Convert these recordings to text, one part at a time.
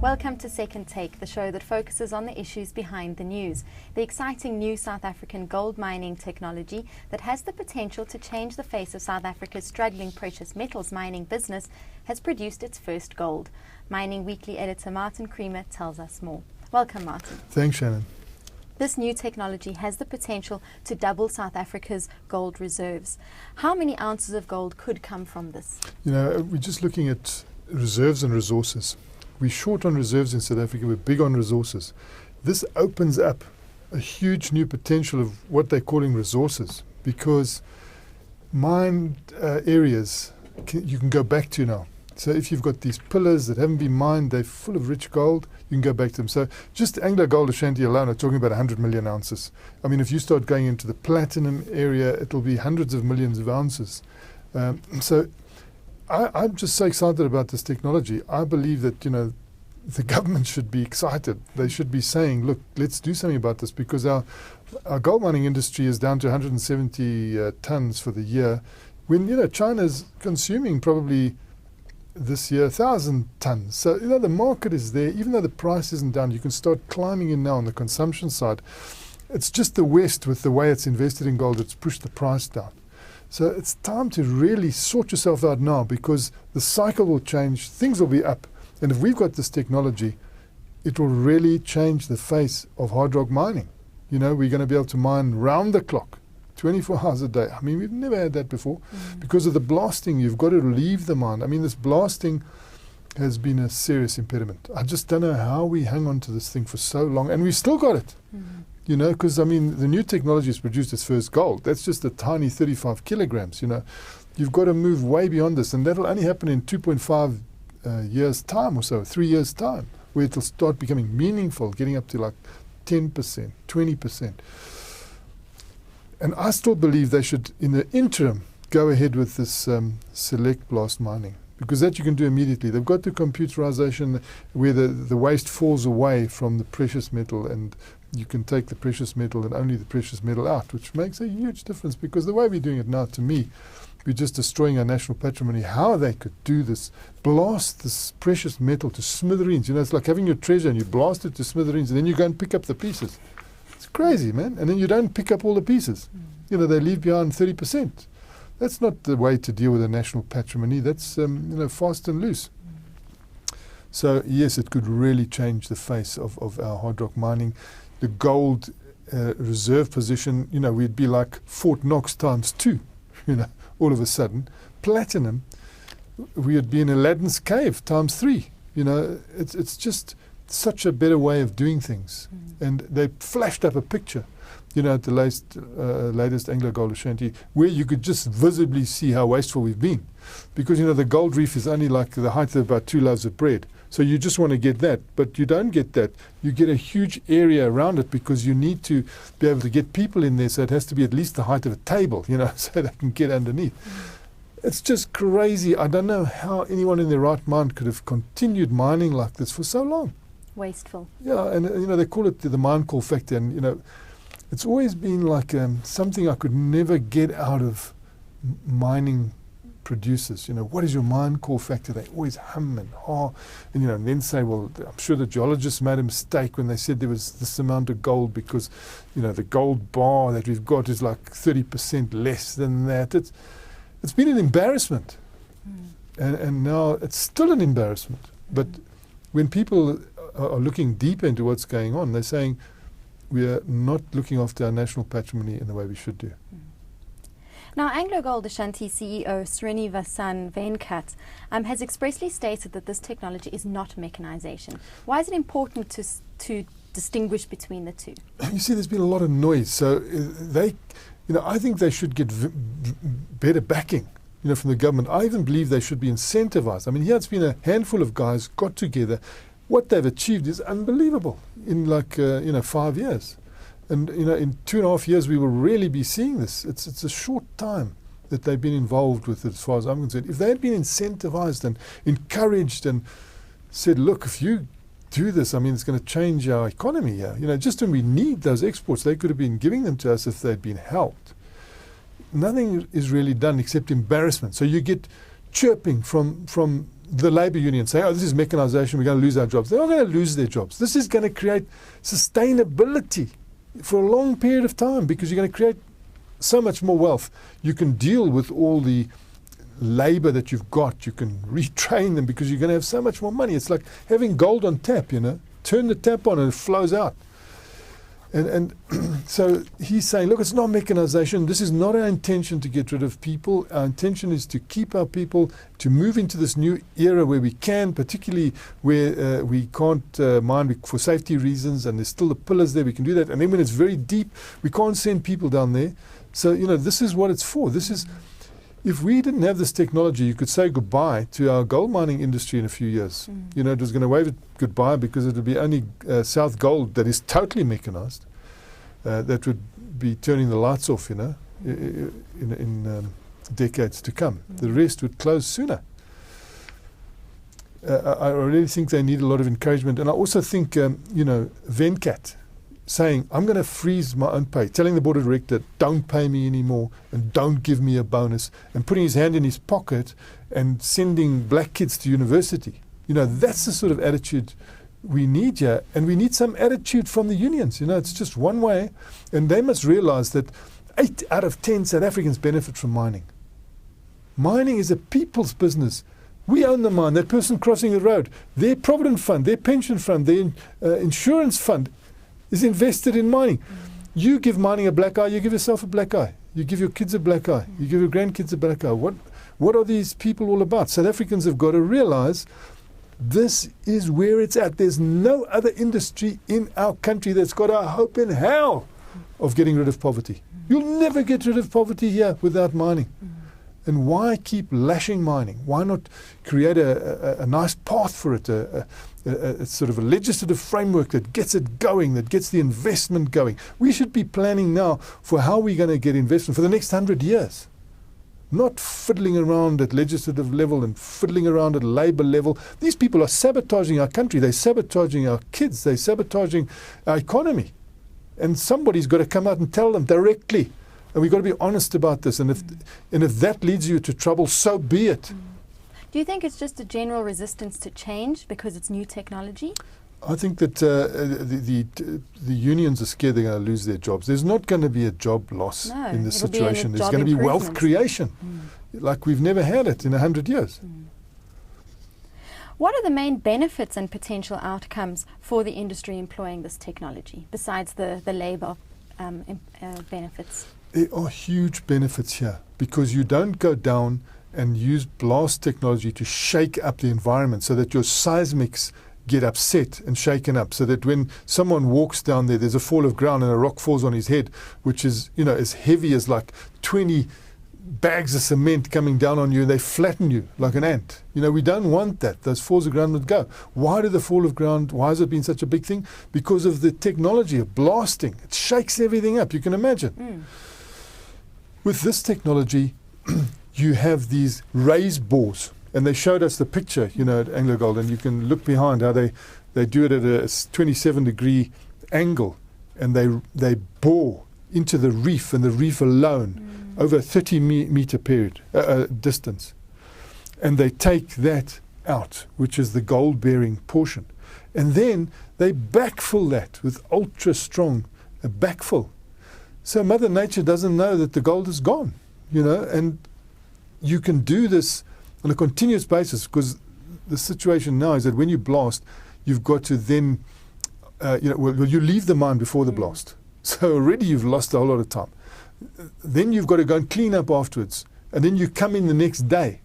Welcome to Second Take, the show that focuses on the issues behind the news. The exciting new South African gold mining technology that has the potential to change the face of South Africa's struggling precious metals mining business has produced its first gold. Mining Weekly editor Martin Creamer tells us more. Welcome, Martin. Thanks, Shannon. This new technology has the potential to double South Africa's gold reserves. How many ounces of gold could come from this? We're just looking at reserves and resources. We're short on reserves in South Africa, we're big on resources. This opens up a huge new potential of what they're calling resources, because mined areas you can go back to now. So if you've got these pillars that haven't been mined, they're full of rich gold, you can go back to them. So just Anglo Gold Ashanti alone are talking about 100 million ounces. I mean, if you start going into the platinum area, it'll be hundreds of millions of ounces. So I'm just so excited about this technology. I believe that, the government should be excited. They should be saying, look, let's do something about this, because our gold mining industry is down to 170 tons for the year, when, China's consuming probably this year 1,000 tons. So, the market is there. Even though the price isn't down, you can start climbing in now on the consumption side. It's just the West, with the way it's invested in gold, it's pushed the price down. So it's time to really sort yourself out now, because the cycle will change, things will be up. And if we've got this technology, it will really change the face of hard rock mining. We're going to be able to mine round the clock, 24 hours a day. I mean, we've never had that before. Because of the blasting, you've got to leave the mine. I mean, this blasting has been a serious impediment. I just don't know how we hang on to this thing for so long, and we've still got it. Because, the new technology has produced its first gold. That's just a tiny 35 kilograms, You've got to move way beyond this, and that'll only happen in 2.5 years' time or so, 3 years' time, where it'll start becoming meaningful, getting up to like 10%, 20%. And I still believe they should, in the interim, go ahead with this select blast mining, because that you can do immediately. They've got the computerization where the waste falls away from the precious metal, and you can take the precious metal and only the precious metal out, which makes a huge difference, because the way we're doing it now, to me, we're just destroying our national patrimony. How they could do this, blast this precious metal to smithereens. It's like having your treasure and you blast it to smithereens, and then you go and pick up the pieces. It's crazy, man. And then you don't pick up all the pieces. They leave behind 30%. That's not the way to deal with a national patrimony. That's, fast and loose. So, yes, it could really change the face of our hard rock mining. The gold reserve position, we'd be like Fort Knox times 2, all of a sudden. Platinum, we'd be in Aladdin's cave times 3. It's just such a better way of doing things. And they flashed up a picture, at the latest Anglo Gold Ashanti, where you could just visibly see how wasteful we've been. Because, the gold reef is only like the height of about 2 loaves of bread. So you just want to get that, but you don't get that. You get a huge area around it, because you need to be able to get people in there, so it has to be at least the height of a table, so they can get underneath. It's just crazy. I don't know how anyone in their right mind could have continued mining like this for so long. Wasteful. Yeah, and they call it the mine call factor, and it's always been like something I could never get out of mining producers. What is your mine call factor? They always hum and haw, and then say, well, I'm sure the geologists made a mistake when they said there was this amount of gold, because the gold bar that we've got is like 30% less than that. It's been an embarrassment, and now it's still an embarrassment. But when people are looking deeper into what's going on, they're saying we are not looking after our national patrimony in the way we should do. Now, Anglo Gold Ashanti CEO Srinivasan Venkat has expressly stated that this technology is not mechanization. Why is it important to distinguish between the two? You see, there's been a lot of noise. So I think they should get better backing, from the government. I even believe they should be incentivized. I mean, here it's been a handful of guys got together. What they've achieved is unbelievable in 5 years. And, in 2.5 years, we will really be seeing this. It's a short time that they've been involved with it, as far as I'm concerned. If they had been incentivized and encouraged and said, look, if you do this, it's going to change our economy here. Just when we need those exports, they could have been giving them to us if they'd been helped. nothing is really done except embarrassment. So you get chirping from the labour union saying, oh, this is mechanization, we're going to lose our jobs. They're not going to lose their jobs. This is going to create sustainability for a long period of time, because you're going to create so much more wealth. You can deal with all the labour that you've got. You can retrain them because you're going to have so much more money. It's like having gold on tap, Turn the tap on and it flows out. And so he's saying, look, it's not mechanization. This is not our intention to get rid of people. Our intention is to keep our people, to move into this new era where we can, particularly where we can't mine for safety reasons, and there's still the pillars there, we can do that. And then when it's very deep, we can't send people down there. So, this is what it's for. If we didn't have this technology, you could say goodbye to our gold mining industry in a few years. It was going to wave it goodbye, because it would be only South Gold that is totally mechanized that would be turning the lights off, in decades to come. The rest would close sooner. I really think they need a lot of encouragement. And I also think, Venkat saying, I'm going to freeze my own pay, telling the board of director, don't pay me anymore and don't give me a bonus, and putting his hand in his pocket and sending black kids to university. That's the sort of attitude we need here. And we need some attitude from the unions. It's just one way. And they must realize that 8 out of 10 South Africans benefit from mining. Mining is a people's business. We own the mine. That person crossing the road, their provident fund, their pension fund, their insurance fund is invested in mining. You give mining a black eye, you give yourself a black eye. You give your kids a black eye. You give your grandkids a black eye. What are these people all about? South Africans have got to realize this is where it's at. There's no other industry in our country that's got a hope in hell of getting rid of poverty. You'll never get rid of poverty here without mining. And why keep lashing mining? Why not create a nice path for it, a sort of a legislative framework that gets it going, that gets the investment going? We should be planning now for how we're going to get investment for the next 100 years. Not fiddling around at legislative level and fiddling around at labour level. These people are sabotaging our country. They're sabotaging our kids. They're sabotaging our economy. And somebody's got to come out and tell them directly. And we've got to be honest about this. And if that leads you to trouble, so be it. Do you think it's just a general resistance to change because it's new technology? I think that the unions are scared they're going to lose their jobs. There's not going to be a job loss in this situation. There's going to be wealth creation like we've never had it in 100 years. What are the main benefits and potential outcomes for the industry employing this technology, besides the labour benefits? There are huge benefits here, because you don't go down and use blast technology to shake up the environment so that your seismics get upset and shaken up, so that when someone walks down there's a fall of ground and a rock falls on his head, which is as heavy as like 20 bags of cement coming down on you, and they flatten you like an ant. We don't want that. Those falls of ground would go. Why did the fall of ground, why has it been such a big thing? Because of the technology of blasting. It shakes everything up, you can imagine. With this technology, you have these raised bores, and they showed us the picture, at AngloGold, and you can look behind how they do it at a 27-degree angle, and they bore into the reef, and the reef alone, over a 30-meter period distance. And they take that out, which is the gold-bearing portion. And then they backfill that with ultra-strong backfill. So Mother Nature doesn't know that the gold is gone, and you can do this on a continuous basis, because the situation now is that when you blast, you've got to then, you leave the mine before the blast. So already you've lost a whole lot of time. Then you've got to go and clean up afterwards, and then you come in the next day.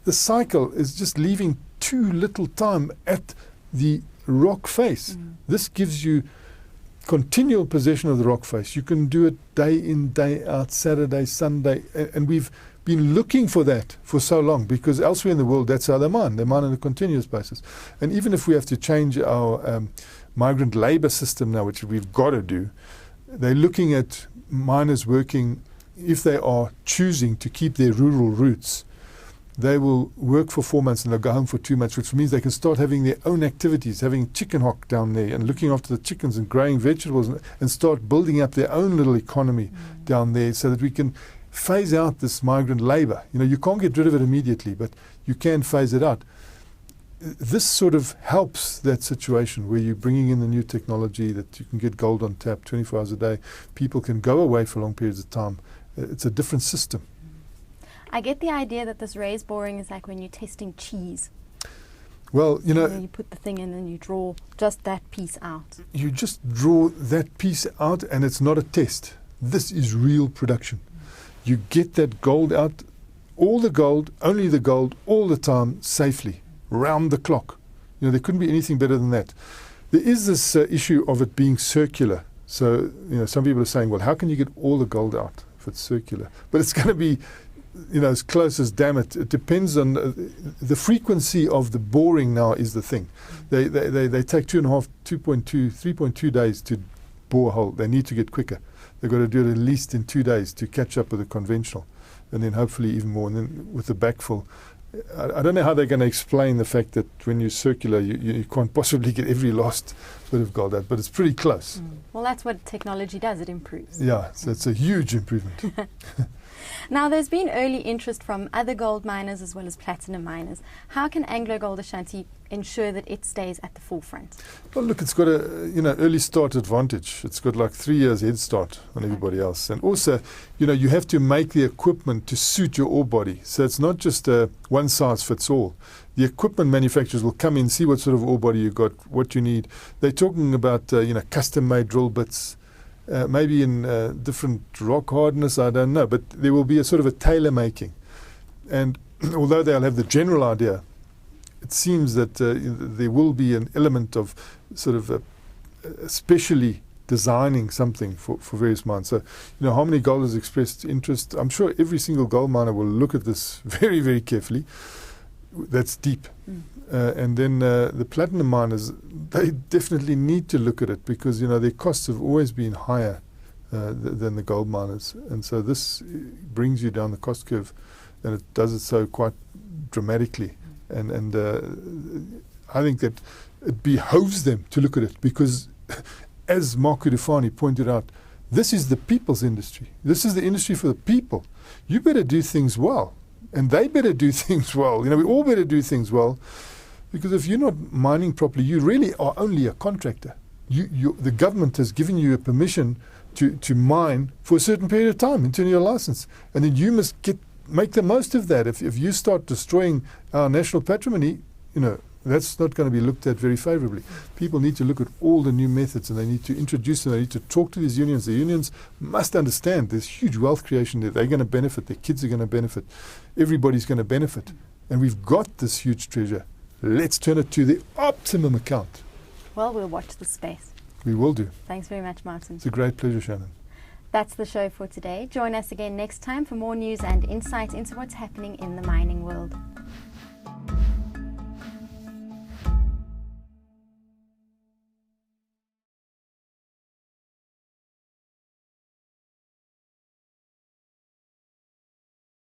The cycle is just leaving too little time at the rock face. This gives you continual possession of the rock face. You can do it day in, day out, Saturday, Sunday, and we've been looking for that for so long, because elsewhere in the world that's how they mine. They mine on a continuous basis. And even if we have to change our migrant labour system now, which we've got to do, they're looking at miners working, if they are choosing to keep their rural roots, they will work for 4 months and they'll go home for 2 months, which means they can start having their own activities, having chicken hock down there and looking after the chickens and growing vegetables, and start building up their own little economy down there, so that we can phase out this migrant labor. You can't get rid of it immediately, but you can phase it out. This sort of helps that situation where you're bringing in the new technology that you can get gold on tap 24 hours a day. People can go away for long periods of time. It's a different system. I get the idea that this raised boring is like when you're testing cheese. Well, you put the thing in and you draw just that piece out. You just draw that piece out and it's not a test. This is real production. You get that gold out, all the gold, only the gold, all the time, safely. Round the clock. There couldn't be anything better than that. There is this issue of it being circular. So, some people are saying, well, how can you get all the gold out if it's circular? But it's going to be, as close as damn it. It depends on the frequency of the boring now is the thing. They take 3.2 days to bore a hole. They need to get quicker. They've got to do it at least in 2 days to catch up with the conventional. And then hopefully even more. And then with the backfill, I don't know how they're going to explain the fact that when you're circular, you can't possibly get every last bit of gold out, but it's pretty close. Well, that's what technology does. It improves. Yeah, so it's a huge improvement. Now, there's been early interest from other gold miners as well as platinum miners. How can Anglo Gold Ashanti ensure that it stays at the forefront? Well, look, it's got a early start advantage. It's got like 3 years head start on everybody else. And also, you have to make the equipment to suit your ore body. So it's not just a one size fits all. The equipment manufacturers will come in, see what sort of ore body you got, what you need. They're talking about custom-made drill bits. Maybe in different rock hardness, I don't know, but there will be a sort of a tailor making. And although they'll have the general idea, it seems that there will be an element of sort of especially designing something for various mines. So, Harmony Gold has expressed interest. I'm sure every single gold miner will look at this very, very carefully. That's deep. And then the platinum miners, they definitely need to look at it because, their costs have always been higher than the gold miners. And so this brings you down the cost curve, and it does it so quite dramatically. And I think that it behoves them to look at it because, as Mark Kudufani pointed out, this is the people's industry. This is the industry for the people. You better do things well. And they better do things well. We all better do things well, because if you're not mining properly, you really are only a contractor. The government has given you a permission to mine for a certain period of time until your license, and then you must make the most of that. If you start destroying our national patrimony, that's not going to be looked at very favorably. People need to look at all the new methods, and they need to introduce them. They need to talk to these unions. The unions must understand there's huge wealth creation there. They're going to benefit. Their kids are going to benefit. Everybody's going to benefit. And we've got this huge treasure. Let's turn it to the optimum account. Well, we'll watch the space. We will do. Thanks very much, Martin. It's a great pleasure, Shannon. That's the show for today. Join us again next time for more news and insight into what's happening in the mining world.